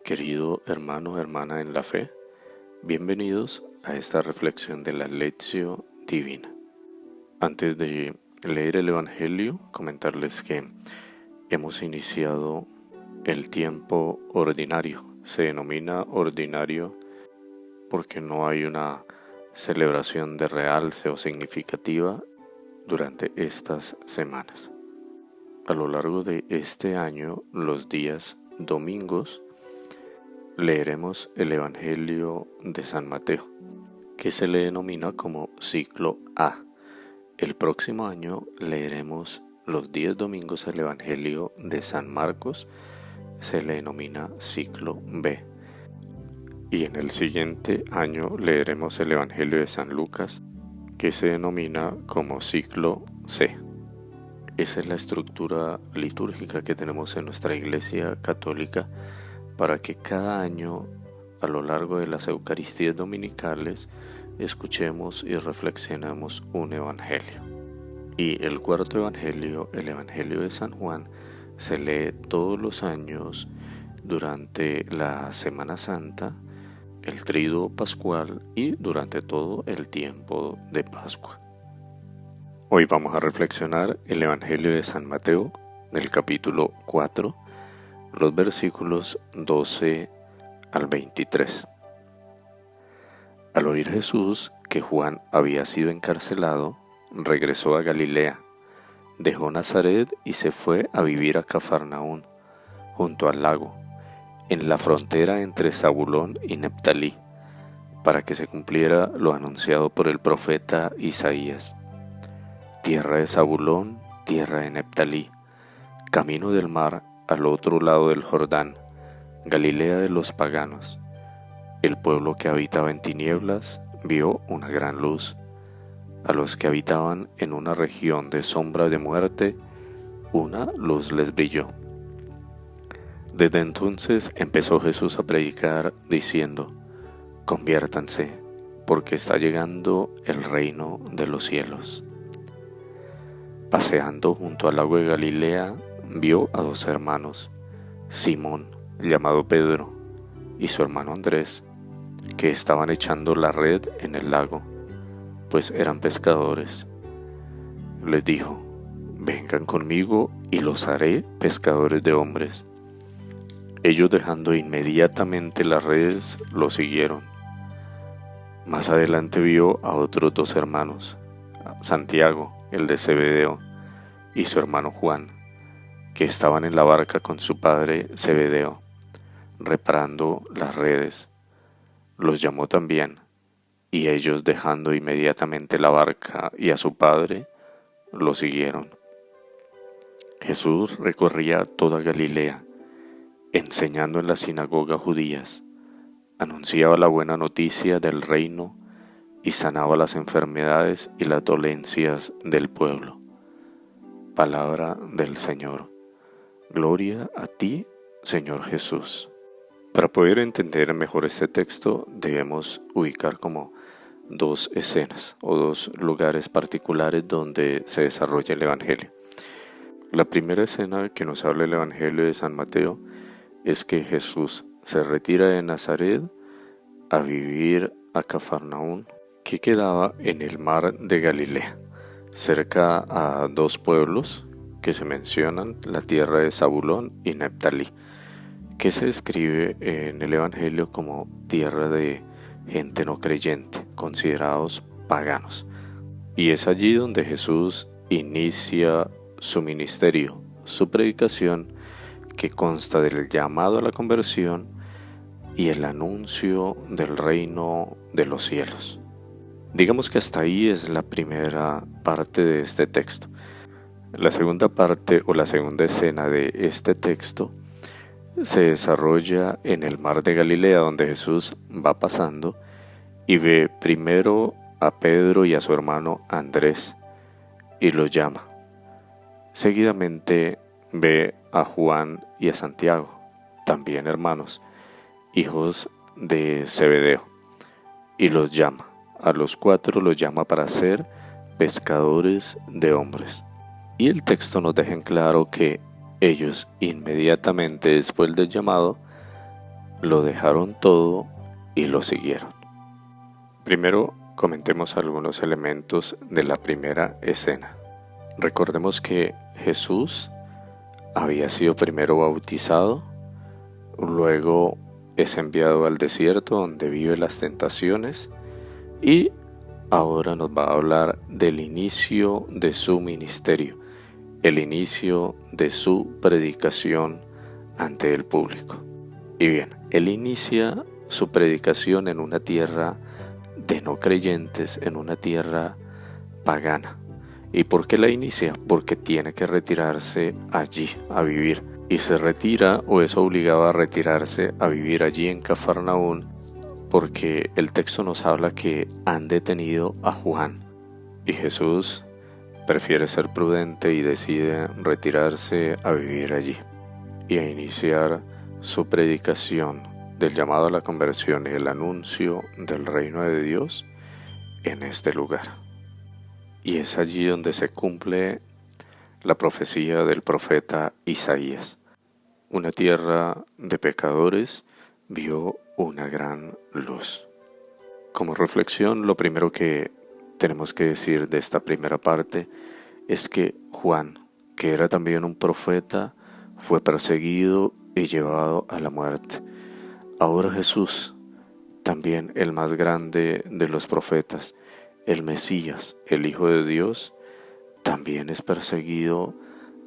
Querido hermano, hermana en la fe, bienvenidos a esta reflexión de la Lectio Divina. Antes de leer el Evangelio, comentarles que hemos iniciado el tiempo ordinario. Se denomina ordinario porque no hay una celebración de realce o significativa durante estas semanas. A lo largo de este año, los días domingos, leeremos el Evangelio de San Mateo, que se le denomina como ciclo A. El próximo año leeremos los 10 domingos el Evangelio de San Marcos, se le denomina ciclo B. Y en el siguiente año leeremos el Evangelio de San Lucas, que se denomina como ciclo C. Esa es la estructura litúrgica que tenemos en nuestra Iglesia Católica para que cada año, a lo largo de las Eucaristías dominicales, escuchemos y reflexionemos un Evangelio. Y el cuarto Evangelio, el Evangelio de San Juan, se lee todos los años durante la Semana Santa, el Tríduo Pascual y durante todo el tiempo de Pascua. Hoy vamos a reflexionar el Evangelio de San Mateo, del capítulo 4, los versículos 12 al 23. Al oír Jesús que Juan había sido encarcelado, regresó a Galilea, dejó Nazaret y se fue a vivir a Cafarnaún, junto al lago, en la frontera entre Zabulón y Neftalí, para que se cumpliera lo anunciado por el profeta Isaías. Tierra de Zabulón, tierra de Neftalí, camino del mar al otro lado del Jordán, Galilea de los paganos. El pueblo que habitaba en tinieblas vio una gran luz. A los que habitaban en una región de sombra de muerte, una luz les brilló. Desde entonces empezó Jesús a predicar diciendo: conviértanse, porque está llegando el reino de los cielos. Paseando junto al lago de Galilea, vio a dos hermanos, Simón, llamado Pedro, y su hermano Andrés, que estaban echando la red en el lago, pues eran pescadores. Les dijo: vengan conmigo y los haré pescadores de hombres. Ellos, dejando inmediatamente las redes, lo siguieron. Más adelante vio a otros dos hermanos, Santiago, el de Zebedeo, y su hermano Juan, que estaban en la barca con su padre Zebedeo, reparando las redes. Los llamó también, y ellos, dejando inmediatamente la barca y a su padre, lo siguieron. Jesús recorría toda Galilea, enseñando en las sinagogas judías, anunciaba la buena noticia del reino y sanaba las enfermedades y las dolencias del pueblo. Palabra del Señor. Gloria a ti, Señor Jesús. Para poder entender mejor este texto, debemos ubicar como dos escenas o dos lugares particulares donde se desarrolla el Evangelio. La primera escena que nos habla el Evangelio de San Mateo es que Jesús se retira de Nazaret a vivir a Cafarnaún, que quedaba en el mar de Galilea, cerca a dos pueblos que se mencionan, la tierra de Zabulón y Neftalí, que se describe en el Evangelio como tierra de gente no creyente, considerados paganos. Y es allí donde Jesús inicia su ministerio, su predicación, que consta del llamado a la conversión y el anuncio del reino de los cielos. Digamos que hasta ahí es la primera parte de este texto. La segunda parte o la segunda escena de este texto se desarrolla en el mar de Galilea, donde Jesús va pasando y ve primero a Pedro y a su hermano Andrés y los llama. Seguidamente ve a Juan y a Santiago, también hermanos, hijos de Zebedeo, y los llama. A los cuatro los llama para ser pescadores de hombres. Y el texto nos deja en claro que ellos, inmediatamente después del llamado, lo dejaron todo y lo siguieron. Primero, comentemos algunos elementos de la primera escena. Recordemos que Jesús había sido primero bautizado, luego es enviado al desierto donde vive las tentaciones y ahora nos va a hablar del inicio de su ministerio, el inicio de su predicación ante el público. Y bien, él inicia su predicación en una tierra de no creyentes, en una tierra pagana. ¿Y por qué la inicia? Porque tiene que retirarse allí a vivir. Y se retira o es obligado a retirarse a vivir allí en Cafarnaún porque el texto nos habla que han detenido a Juan. Y Jesús prefiere ser prudente y decide retirarse a vivir allí y a iniciar su predicación del llamado a la conversión y el anuncio del reino de Dios en este lugar. Y es allí donde se cumple la profecía del profeta Isaías. Una tierra de pecadores vio una gran luz. Como reflexión, lo primero que tenemos que decir de esta primera parte es que Juan, que era también un profeta, fue perseguido y llevado a la muerte. Ahora Jesús, también el más grande de los profetas, el Mesías, el Hijo de Dios, también es perseguido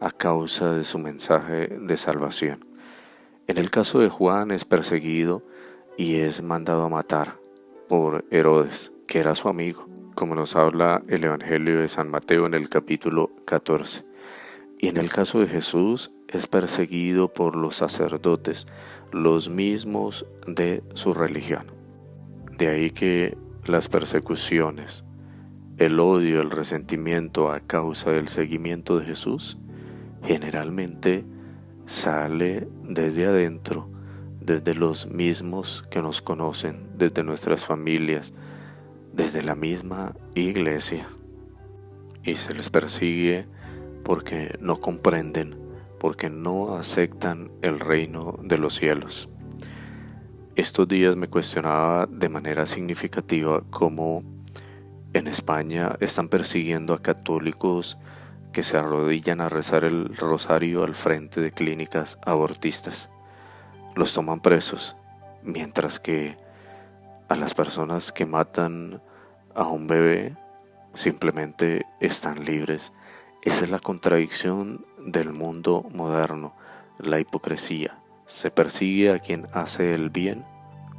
a causa de su mensaje de salvación. En el caso de Juan es perseguido y es mandado a matar por Herodes, que era su amigo, como nos habla el Evangelio de San Mateo en el capítulo 14. Y en el caso de Jesús es perseguido por los sacerdotes, los mismos de su religión. De ahí que las persecuciones, el odio, el resentimiento a causa del seguimiento de Jesús, generalmente sale desde adentro, desde los mismos que nos conocen, desde nuestras familias, desde la misma iglesia. Y se les persigue porque no comprenden, porque no aceptan el reino de los cielos. Estos días me cuestionaba de manera significativa cómo en España están persiguiendo a católicos que se arrodillan a rezar el rosario al frente de clínicas abortistas. Los toman presos, mientras que a las personas que matan a un bebé simplemente están libres. Esa es la contradicción del mundo moderno, la hipocresía. Se persigue a quien hace el bien,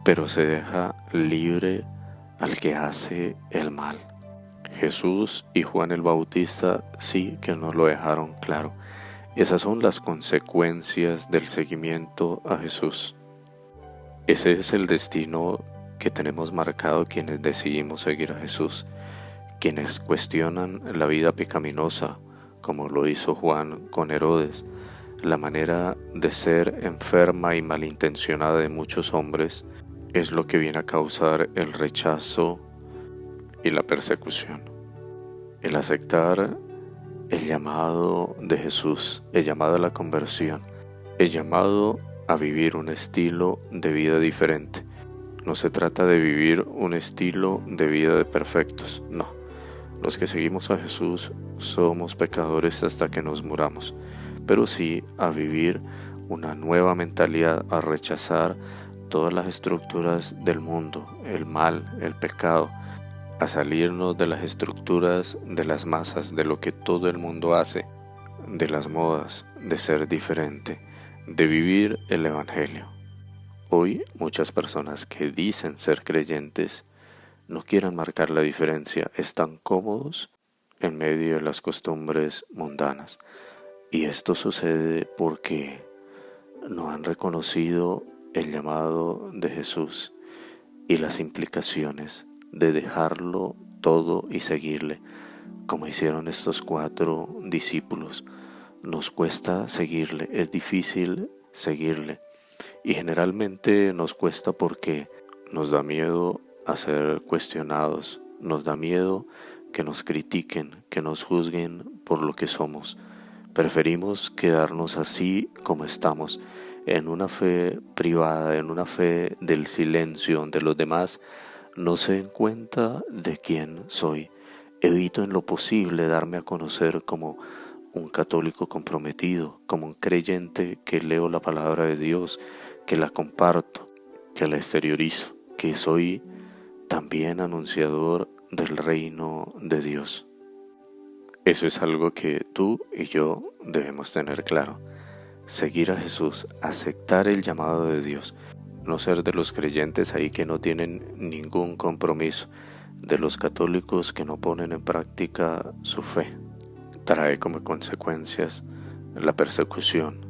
pero se deja libre al que hace el mal. Jesús y Juan el Bautista sí que nos lo dejaron claro. Esas son las consecuencias del seguimiento a Jesús. Ese es el destino que tenemos marcado quienes decidimos seguir a Jesús, quienes cuestionan la vida pecaminosa, como lo hizo Juan con Herodes, la manera de ser enferma y malintencionada de muchos hombres, es lo que viene a causar el rechazo y la persecución. El aceptar el llamado de Jesús, el llamado a la conversión, el llamado a vivir un estilo de vida diferente. No se trata de vivir un estilo de vida de perfectos, no. Los que seguimos a Jesús somos pecadores hasta que nos muramos, pero sí a vivir una nueva mentalidad, a rechazar todas las estructuras del mundo, el mal, el pecado, a salirnos de las estructuras de las masas, de lo que todo el mundo hace, de las modas, de ser diferente, de vivir el Evangelio. Hoy muchas personas que dicen ser creyentes no quieren marcar la diferencia, están cómodos en medio de las costumbres mundanas. Y esto sucede porque no han reconocido el llamado de Jesús y las implicaciones de dejarlo todo y seguirle, como hicieron estos 4 discípulos. Nos cuesta seguirle, es difícil seguirle, y generalmente nos cuesta porque nos da miedo a ser cuestionados, nos da miedo que nos critiquen, que nos juzguen por lo que somos. Preferimos quedarnos así como estamos, en una fe privada, en una fe del silencio, donde los demás no se den cuenta de quién soy. Evito en lo posible darme a conocer como un católico comprometido, como un creyente que leo la palabra de Dios, que la comparto, que la exteriorizo, que soy también anunciador del reino de Dios. Eso es algo que tú y yo debemos tener claro. Seguir a Jesús, aceptar el llamado de Dios, no ser de los creyentes ahí que no tienen ningún compromiso, de los católicos que no ponen en práctica su fe. Trae como consecuencias la persecución,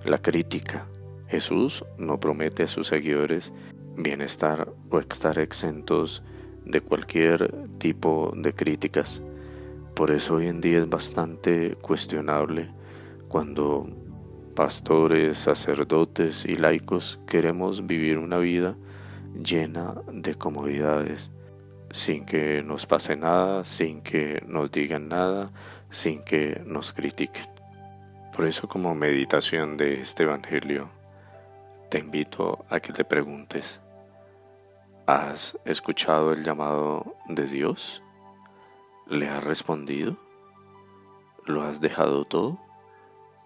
la crítica. Jesús no promete a sus seguidores bienestar o estar exentos de cualquier tipo de críticas. Por eso hoy en día es bastante cuestionable cuando pastores, sacerdotes y laicos queremos vivir una vida llena de comodidades, sin que nos pase nada, sin que nos digan nada, sin que nos critiquen. Por eso, como meditación de este evangelio, te invito a que te preguntes: ¿has escuchado el llamado de Dios? ¿Le has respondido? ¿Lo has dejado todo?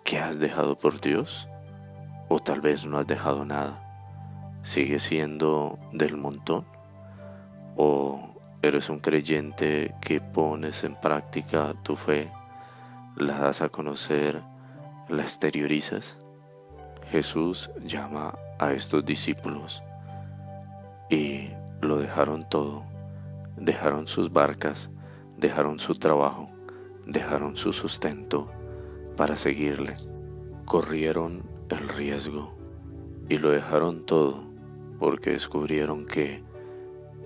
¿Qué has dejado por Dios? ¿O tal vez no has dejado nada? ¿Sigues siendo del montón? ¿O eres un creyente que pones en práctica tu fe, la das a conocer, la exteriorizas? Jesús llama a estos discípulos y lo dejaron todo, dejaron sus barcas, dejaron su trabajo, dejaron su sustento para seguirle. Corrieron el riesgo y lo dejaron todo porque descubrieron que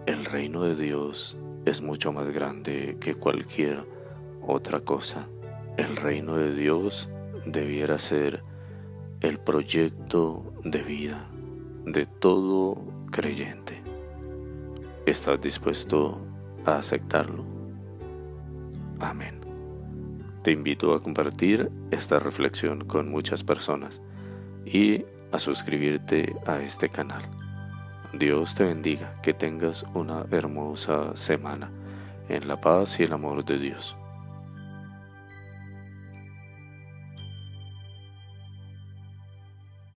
el reino de Dios es mucho más grande que cualquier otra cosa. El reino de Dios debiera ser el proyecto de vida de todo creyente. ¿Estás dispuesto a aceptarlo? Amén. Te invito a compartir esta reflexión con muchas personas y a suscribirte a este canal. Dios te bendiga, que tengas una hermosa semana en la paz y el amor de Dios.